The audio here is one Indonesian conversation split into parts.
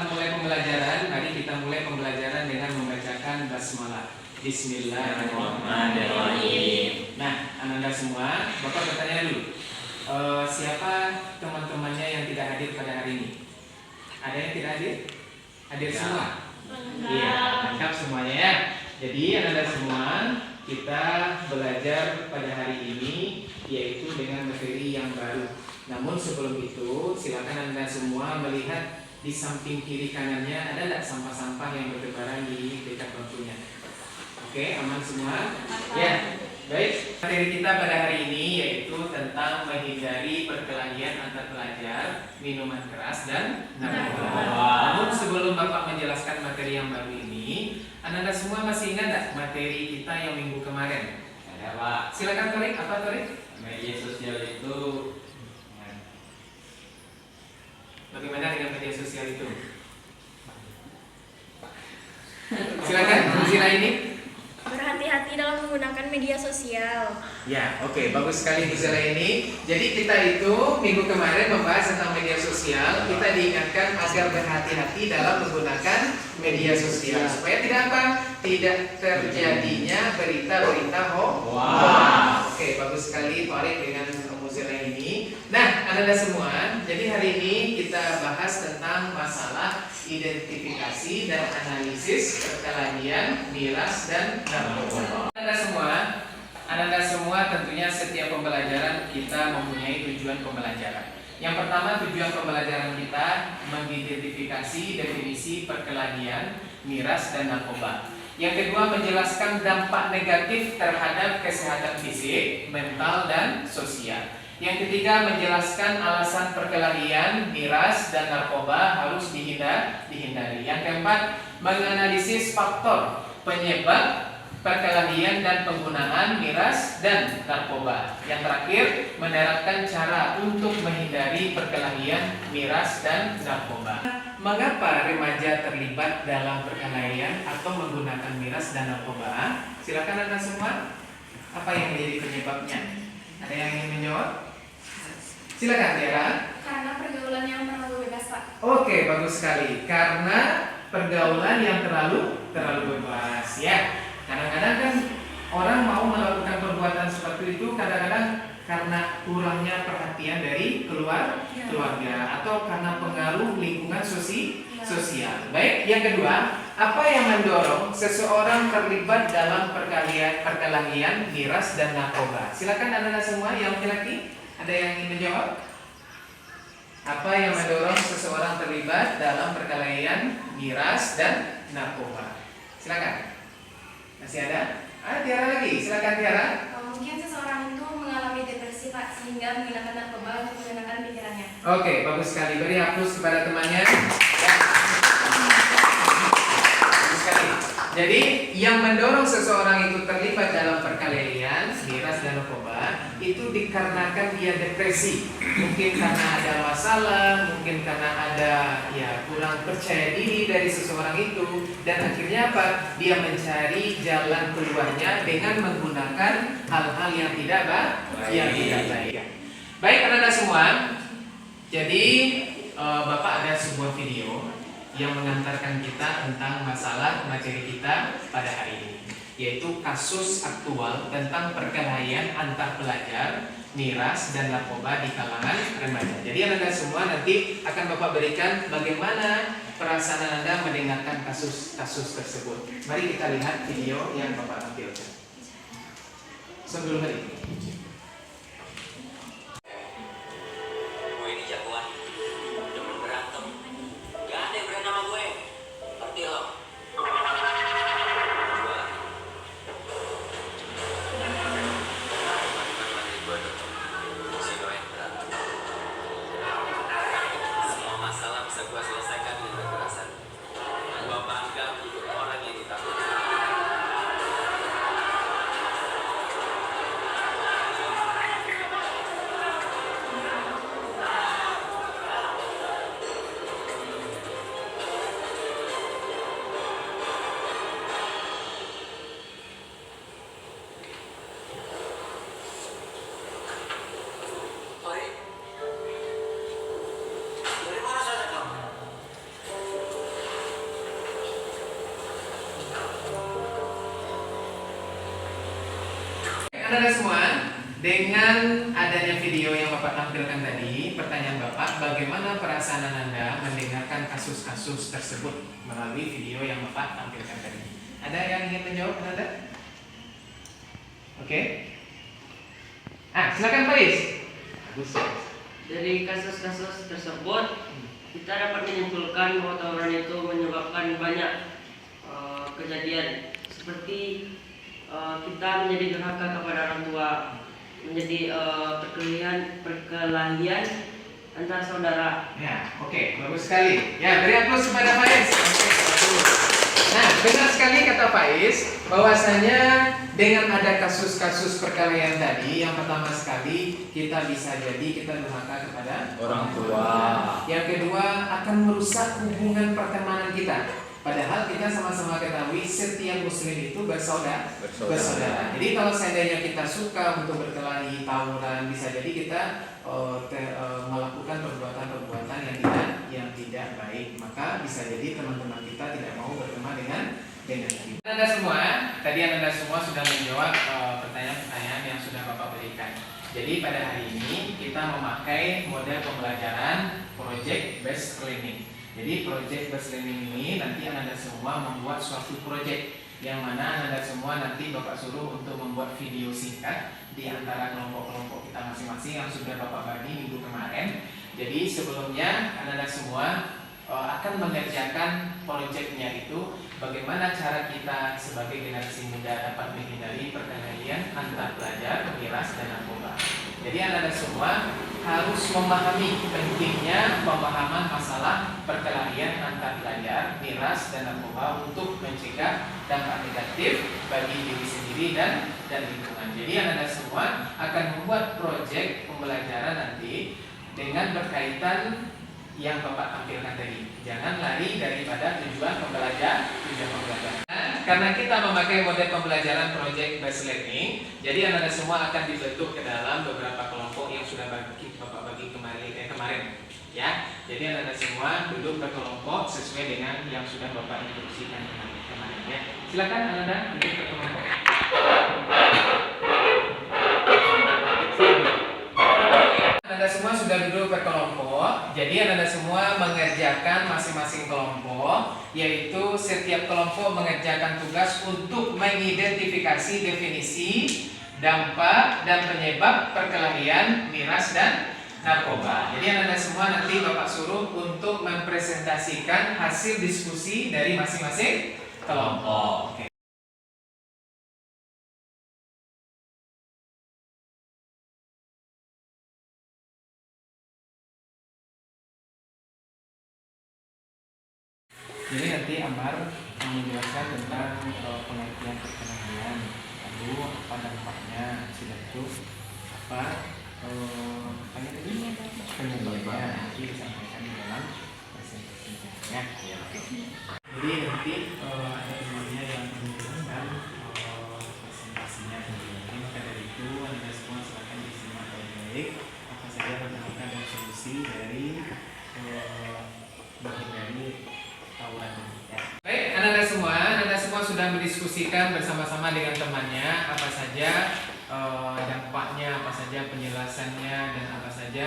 kita mulai pembelajaran, mari kita mulai pembelajaran dengan membacakan basmalah. Bismillahirrahmanirrahim. Nah, Ananda semua, Bapak bertanya dulu. Siapa teman-temannya yang tidak hadir pada hari ini? Ada yang tidak hadir? Hadir semua? Iya, lengkap semuanya ya. Jadi Ananda semua, kita belajar pada hari ini yaitu dengan materi yang baru. Namun sebelum itu, silakan Anda semua melihat di samping kiri kanannya ada tidak sampah-sampah yang bertebaran di dekat bangkunya. Oke, aman semua? Ya, baik. Materi kita pada hari ini yaitu tentang menghindari perkelahian antar pelajar, minuman keras dan narkoba. Namun sebelum Bapak menjelaskan materi yang baru ini, Anda semua masih ingat tidak materi kita yang minggu kemarin? Ada Pak. Silakan Torik, apa Torik? Media sosial itu Bagaimana dengan media sosial itu? Silakan, istilah ini. Berhati-hati dalam menggunakan media sosial. Ya, oke, bagus sekali istilah ini. Jadi kita itu minggu kemarin membahas tentang media sosial. Kita diingatkan agar berhati-hati dalam menggunakan media sosial supaya tidak apa? Tidak terjadinya berita-berita hoax. Wow. Oke, bagus sekali Torik dengan istilah ini. Nah, Anda semua, jadi hari ini kita bahas tentang masalah identifikasi dan analisis perkelahian, miras dan narkoba. Anda semua tentunya setiap pembelajaran kita mempunyai tujuan pembelajaran. Yang pertama, tujuan pembelajaran kita mengidentifikasi definisi perkelahian, miras dan narkoba. Yang kedua, menjelaskan dampak negatif terhadap kesehatan fisik, mental dan sosial. Yang ketiga, menjelaskan alasan perkelahian, miras, dan narkoba harus dihindari. Yang keempat, menganalisis faktor penyebab perkelahian dan penggunaan miras dan narkoba. Yang terakhir, menerapkan cara untuk menghindari perkelahian, miras, dan narkoba. Mengapa remaja terlibat dalam perkelahian atau menggunakan miras dan narkoba? Silakan Anda semua. Apa yang menjadi penyebabnya? Ada yang ingin menjawab? Silakan Tiara. Karena pergaulan yang terlalu bebas, Pak. Oke, bagus sekali. Karena pergaulan yang terlalu bebas, ya. Kadang-kadang kan orang mau melakukan perbuatan seperti itu kadang-kadang karena kurangnya perhatian dari keluarga atau karena pengaruh lingkungan sosial. Baik, yang kedua, apa yang mendorong seseorang terlibat dalam perkelahian miras dan narkoba? Silakan Anda semua yang laki-laki. Ada yang ingin menjawab? Apa yang mendorong seseorang terlibat dalam perkelahian miras dan narkoba? Silakan. Masih ada? Tiara lagi. Silakan Tiara. Mungkin seseorang itu mengalami depresi, Pak, sehingga menggunakan narkoba untuk menenangkan pikirannya. Oke, bagus sekali. Beri hapus kepada temannya. Ya. Bagus sekali. Jadi yang mendorong seseorang itu terlibat dalam perkelahian miras dan narkoba itu dikarenakan dia depresi. Mungkin karena ada masalah, mungkin karena ada kurang percaya diri dari seseorang itu, dan akhirnya apa? Dia mencari jalan keluarnya dengan menggunakan hal-hal yang tidak baik. Baik, anak-anak semua. Jadi Bapak ada sebuah video yang mengantarkan kita tentang masalah materi kita pada hari ini, yaitu kasus aktual tentang perkelahian antar pelajar, miras dan narkoba di kalangan remaja. Jadi Anda semua nanti akan Bapak berikan bagaimana perasaan Anda mendengarkan kasus tersebut. Mari kita lihat video yang Bapak tampilkan. Sebelum hari ini. anak-anak semua, dengan adanya video yang Bapak tampilkan tadi, pertanyaan Bapak, bagaimana perasaan Anda mendengarkan kasus-kasus tersebut melalui video yang Bapak tampilkan tadi? Ada yang ingin menjawab, Anda? Oke. Silakan Faiz. Dari kasus-kasus tersebut kita dapat menyimpulkan bahwa tawuran itu menyebabkan banyak kejadian seperti kita menjadi durhaka kepada orang tua, menjadi perkelahian antar saudara. Ya, oke, bagus sekali. Ya, beri aplaus kepada Faiz. Oke, bagus. Nah, benar sekali kata Faiz, bahwasanya dengan ada kasus-kasus perkelahian tadi, yang pertama sekali kita bisa jadi kita durhaka kepada Orang tua. Yang kedua akan merusak hubungan pertemanan kita. Padahal kita sama-sama ketahui setiap muslim itu bersaudara. Jadi kalau seandainya kita suka untuk berkelahi, tawuran, bisa jadi kita melakukan perbuatan-perbuatan yang tidak baik. Maka bisa jadi teman-teman kita tidak mau berteman dengan kita. Anda semua, tadi Anda semua sudah menjawab pertanyaan-pertanyaan yang sudah Bapak berikan. Jadi pada hari ini kita memakai model pembelajaran project based learning. Jadi project based learning ini nanti Anda semua membuat suatu project yang mana Anda semua nanti Bapak suruh untuk membuat video singkat di antara kelompok-kelompok kita masing-masing yang sudah Bapak bagi minggu kemarin. Jadi sebelumnya Anda semua akan mengerjakan projectnya itu bagaimana cara kita sebagai generasi muda dapat menghindari perkelahian antar pelajar, miras, dan narkoba. Jadi Anda semua harus memahami pentingnya pemahaman masalah perkelahian antar pelajar, miras, dan narkoba untuk mencegah dampak negatif bagi diri sendiri dan lingkungan. Jadi Anda semua akan membuat proyek pembelajaran nanti dengan berkaitan yang Bapak tampilkan tadi. Jangan lari daripada tujuan pembelajaran. Karena kita memakai model pembelajaran project based learning, jadi Anda semua akan dibentuk ke dalam beberapa kelompok yang sudah Bapak bagi kemarin. Ya, jadi Anda semua duduk berkelompok sesuai dengan yang sudah Bapak instruksikan kemarin. Ya, silakan Anda duduk berkelompok. Anda semua sudah duduk berkelompok, jadi Anda semua mengerjakan masing-masing kelompok, yaitu setiap kelompok mengerjakan tugas untuk mengidentifikasi definisi, dampak, dan penyebab perkelahian miras dan narkoba. Jadi Anda semua nanti Bapak suruh untuk mempresentasikan hasil diskusi dari masing-masing kelompok. Oke. Jadi nanti Amar menjelaskan tentang pengertian perkelahian, lalu apa dampaknya, sudah itu apa penyebabnya nanti disampaikan di dalam presentasinya. Ya. Jadi nanti ada temannya yang menjelaskan presentasinya tentunya. Maka dari itu Anda semua silakan disimak baik-baik apa saja tantangan dan solusi dari menghindari tawuran. Ya. Baik, Anda semua sudah mendiskusikan bersama-sama dengan temannya apa saja dampaknya, apa saja penjelasannya, dan apa saja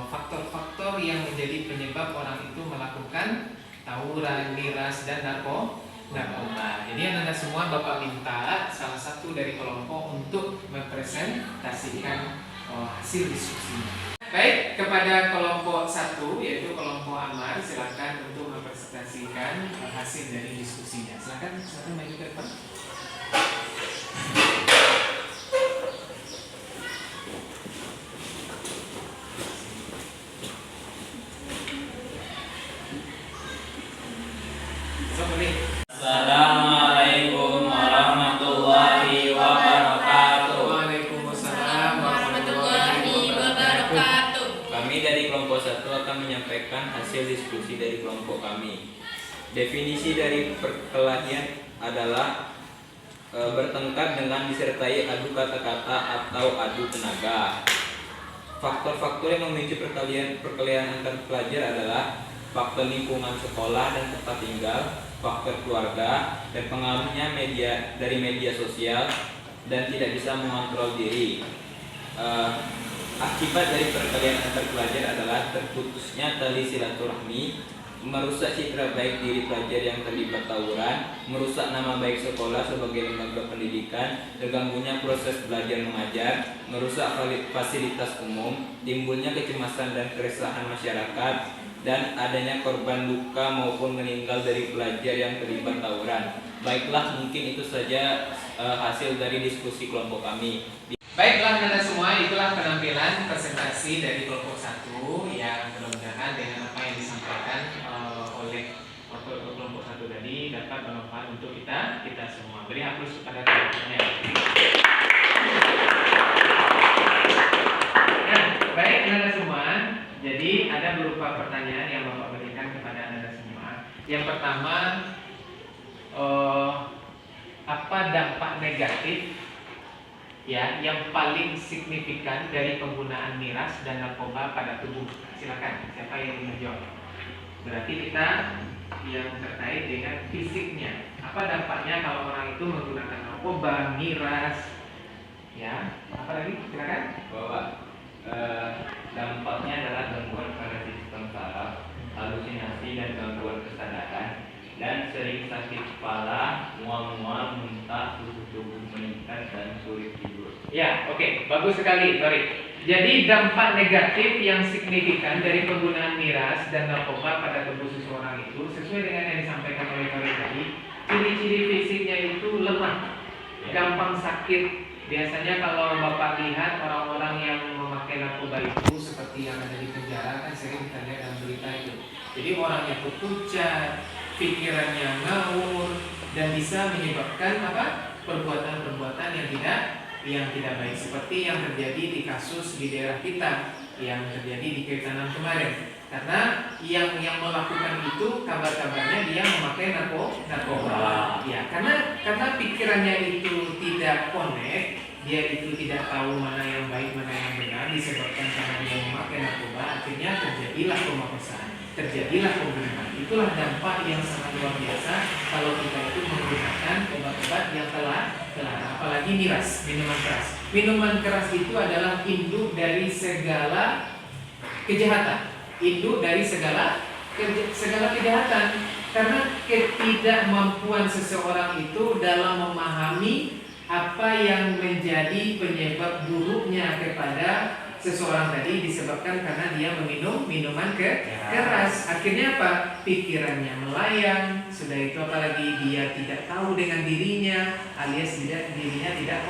faktor-faktor yang menjadi penyebab orang itu melakukan tawuran, miras, dan narkoba. Jadi Anda semua Bapak minta salah satu dari kelompok untuk mempresentasikan hasil diskusinya. Baik, kepada kelompok 1 yaitu kelompok Amar, silakan untuk mempresentasikan hasil dari diskusinya. Silakan maju ke depan. Assalamualaikum warahmatullahi wabarakatuh. Waalaikumsalam warahmatullahi wabarakatuh. Kami dari kelompok 1 akan menyampaikan hasil diskusi dari kelompok kami. Definisi dari perkelahian adalah bertengkar dengan disertai adu kata-kata atau adu tenaga. Faktor-faktor yang memicu perkelahian antar pelajar adalah faktor lingkungan sekolah dan tempat tinggal, faktor keluarga, dan pengaruhnya media sosial, dan tidak bisa mengontrol diri. Akibat dari perkelahian antar pelajar adalah terputusnya tali silaturahmi, merusak citra baik diri pelajar yang terlibat tawuran, merusak nama baik sekolah sebagai lembaga pendidikan, terganggunya proses belajar mengajar, merusak fasilitas umum, timbulnya kecemasan dan keresahan masyarakat, dan adanya korban luka maupun meninggal dari pelajar yang terlibat tawuran. Baiklah, mungkin itu saja hasil dari diskusi kelompok kami. Baiklah Anda semua, itulah penampilan presentasi dari kelompok 1 yang mudah-mudahan dengan apa yang disampaikan oleh kelompok 1 tadi dapat bermanfaat untuk kita semua. Beri hapus kepada teman-temannya. Nah, baik Anda semua. Jadi ada berupa pertanyaan yang Bapak berikan kepada Anda semua. Yang pertama, apa dampak negatif ya yang paling signifikan dari penggunaan miras dan narkoba pada tubuh? Silakan, siapa yang ingin menjawab? Berarti kita yang terkait dengan fisiknya. Apa dampaknya kalau orang itu menggunakan narkoba, miras, ya? Apa lagi? Silakan. Bahwa dampaknya adalah gangguan pada sistem saraf, halusinasi dan gangguan kesadaran, dan sering sakit kepala, mual-mual, muntah, suhu tubuh meningkat, dan sulit tidur. Ya, oke, bagus sekali, Tori. Jadi dampak negatif yang signifikan dari penggunaan miras dan narkoba pada tubuh seseorang itu sesuai dengan yang disampaikan oleh Tori tadi. Ciri-ciri fisiknya itu lemah, gampang sakit. Biasanya kalau Bapak lihat orang-orang yang memakai narkoba itu seperti yang ada di penjara kan sering kita lihat dalam berita itu. Jadi orangnya pucat, pikirannya ngawur, dan bisa menyebabkan apa? Perbuatan-perbuatan yang tidak baik seperti yang terjadi di kasus di daerah kita yang terjadi di Ketanan kemarin. Karena yang melakukan itu kabar-kabarnya dia memakai narkoba. Ya, karena pikirannya itu tidak connect, dia itu tidak tahu mana yang baik mana yang benar disebabkan karena dia memakai narkoba, akhirnya terjadilah pemerkosaan, terjadilah pembunuhan. Itulah dampak yang sangat luar biasa kalau kita itu menggunakan obat-obat yang telah apalagi miras, minuman keras. Minuman keras itu adalah induk dari segala kejahatan, induk dari segala kejahatan. Karena ketidakmampuan seseorang itu dalam memahami apa yang menjadi penyebab buruknya kepada seseorang tadi disebabkan karena dia meminum minuman keras. Akhirnya apa? Pikirannya melayang. Sudah itu apalagi dia tidak tahu dengan dirinya, alias dirinya tidak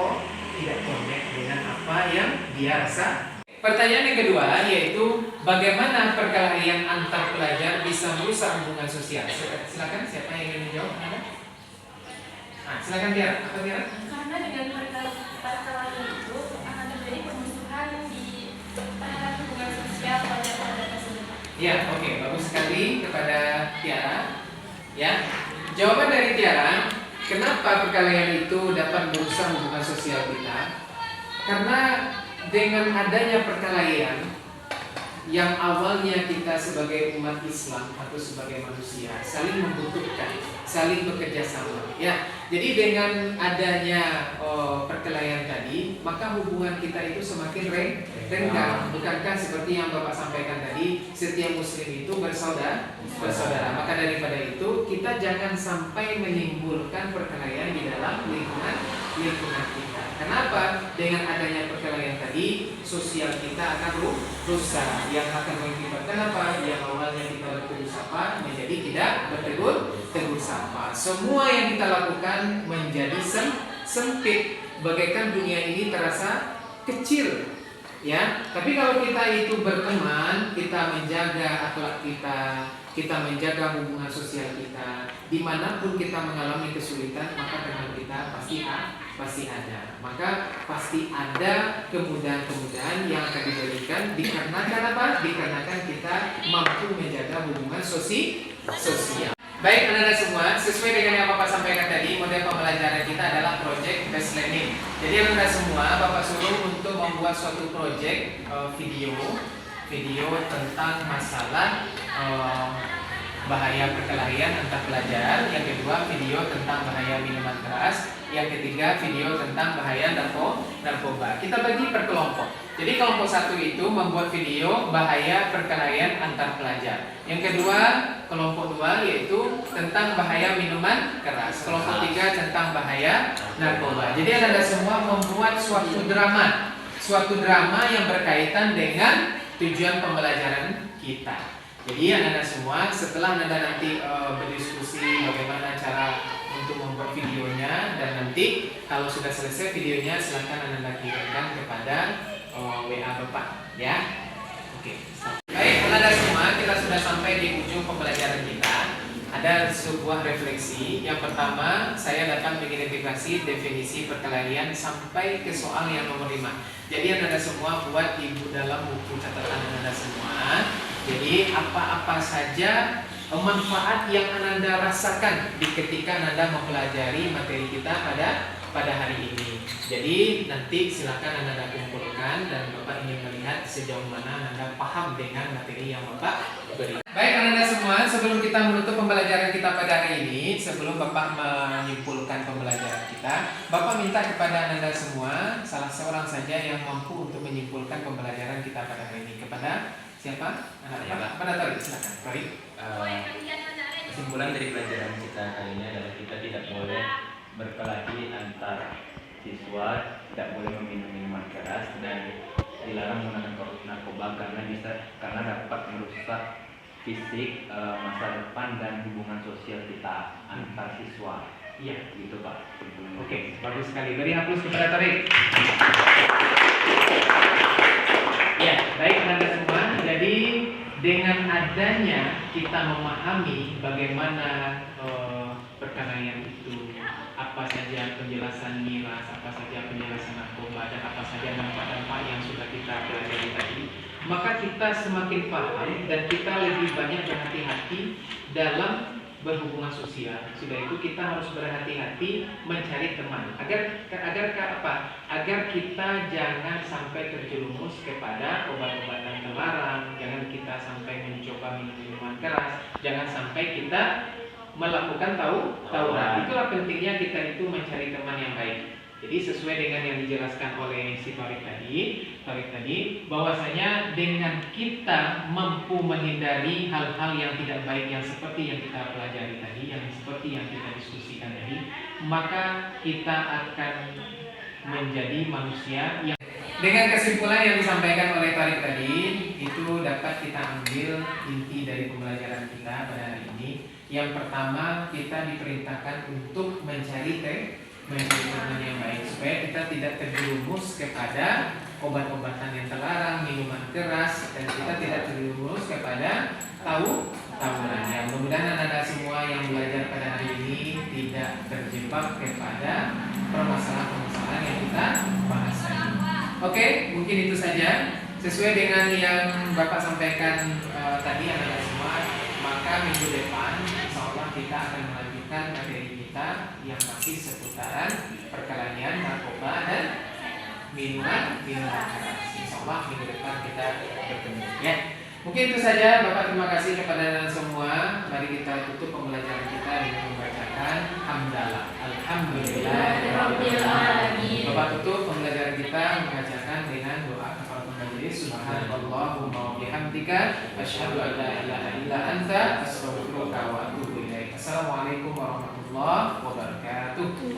connect dengan apa yang dia rasa. Pertanyaan yang kedua yaitu bagaimana perkelahian antar pelajar bisa merusak hubungan sosial? Silakan, siapa yang ingin menjawab? Silakan Tiara. Apa Tiara? Karena dengan perkelahian itu akan terjadi permusuhan di terhadap hubungan sosial pada pelajar tersebut. Ya, oke, bagus sekali kepada Tiara. Ya, jawaban dari Tiara, kenapa perkelahian itu dapat merusak hubungan sosial kita? Karena dengan adanya perkelahian yang awalnya kita sebagai umat Islam atau sebagai manusia saling membutuhkan, saling bekerja sama. Ya, jadi dengan adanya perkelahian tadi, maka hubungan kita itu semakin renggang. Bukankah seperti yang Bapak sampaikan tadi, setiap Muslim itu bersaudara. Maka daripada itu kita jangan sampai menimbulkan perkelahian di dalam lingkungan kita. Kenapa? Dengan adanya perkelahian tadi, sosial kita akan rusak. Yang akan mengakibatkan apa? Yang awalnya kita bertegur sapa menjadi tidak bertegur sapa. Semua yang kita lakukan menjadi sempit. Bagaikan dunia ini terasa kecil. Ya, tapi kalau kita itu berteman, kita menjaga akhlak kita menjaga hubungan sosial kita, dimanapun kita mengalami kesulitan, maka teman kita pasti ada. Maka pasti ada kemudahan-kemudahan yang akan diberikan dikarenakan apa? Dikarenakan kita mampu menjaga hubungan sosial. Baik anak-anak semua, sesuai dengan yang Bapak sampaikan tadi, model pembelajaran kita adalah project based learning. Jadi anak-anak semua, Bapak suruh untuk membuat suatu project video tentang masalah bahaya perkelahian antar pelajar. Yang kedua, video tentang bahaya minuman keras. Yang ketiga, video tentang bahaya narkoba. Kita bagi per kelompok. Jadi kelompok 1 itu membuat video bahaya perkelahian antar pelajar. Yang kedua, kelompok 2 yaitu tentang bahaya minuman keras. Kelompok 3 tentang bahaya narkoba. Jadi Anda semua membuat suatu drama yang berkaitan dengan tujuan pembelajaran kita. Jadi Anda semua setelah Anda nanti berdiskusi bagaimana cara untuk membuat videonya, dan nanti kalau sudah selesai videonya silakan Anda kirimkan kepada WA Bapak ya. Oke. Baik, Anda semua, kita sudah sampai di ujung pembelajaran kita. Ada sebuah refleksi. Yang pertama, saya dapat mengidentifikasi definisi perkelahian sampai ke soal yang nomor 5. Jadi Anda semua buat ibu dalam buku catatan Anda semua. Jadi apa-apa saja manfaat yang Anda rasakan ketika Anda mempelajari materi kita pada hari ini. Jadi nanti silakan Anda kumpulkan, dan Bapak ingin melihat sejauh mana Anda paham dengan materi yang Bapak beri. Baik Anda semua, sebelum kita menutup pembelajaran kita pada hari ini, sebelum Bapak menyimpulkan pembelajaran kita, Bapak minta kepada Anda semua salah seorang saja yang mampu untuk menyimpulkan pembelajaran kita pada hari ini. Kepada siapa? Pada Tori, silakan. Tori. Kesimpulan dari pelajaran kita kali ini adalah kita tidak boleh berkelahi antar siswa, tidak boleh meminum minuman keras, dan dilarang menggunakan narkoba karena dapat merusak fisik, masa depan, dan hubungan sosial kita antar siswa. Iya, gitu Pak. Oke, bagus sekali. Beri aplaus kepada Tori. Ya, baik Anda semua. Jadi dengan adanya kita memahami bagaimana perkelahian itu, apa saja penjelasan miras, apa saja penjelasan narkoba, dan apa saja dampak-dampak yang sudah kita pelajari tadi, maka kita semakin paham dan kita lebih banyak berhati-hati dalam berhubungan sosial. Sudah itu kita harus berhati-hati mencari teman agar kita jangan sampai terjerumus kepada obat-obatan terlarang, jangan kita sampai mencoba minuman keras, jangan sampai kita melakukan tawuran. Itulah pentingnya kita itu mencari teman yang baik. Jadi sesuai dengan yang dijelaskan oleh si Tarik tadi, bahwasanya dengan kita mampu menghindari hal-hal yang tidak baik yang seperti yang kita pelajari tadi, yang seperti yang kita diskusikan tadi, maka kita akan menjadi manusia yang, dengan kesimpulan yang disampaikan oleh Tarik tadi, itu dapat kita ambil inti dari pembelajaran kita pada hari ini. Yang pertama, kita diperintahkan untuk mencari teman yang baik, supaya kita tidak terjerumus kepada obat-obatan yang terlarang, minuman keras, dan kita tidak terjerumus kepada tawuran. Ya, mudah-mudahan Anda semua yang belajar pada hari ini tidak terjebak kepada permasalahan-permasalahan yang kita bahas tadi. Oke, mungkin itu saja. Sesuai dengan yang Bapak sampaikan tadi Anda semua, maka minggu depan insya Allah kita akan melanjutkan materi kita yang masih seputaran perkelahian narkoba dan minuman keras. Insya Allah minggu depan kita bertemu ya. Mungkin itu saja Bapak, terima kasih kepada Anda semua. Mari kita tutup pembelajaran kita dengan membacakan hamdalah. Alhamdulillahirrabbilalamin. Bapak tutup pembelajaran kita membacakan dengan doa kafaratul majelis. Subhanallahumma wa bihamdika asyhadu an la ilaha illa anta astaghfiruka wa atubu ilaik. Assalamualaikum warahmatullahi wabarakatuh.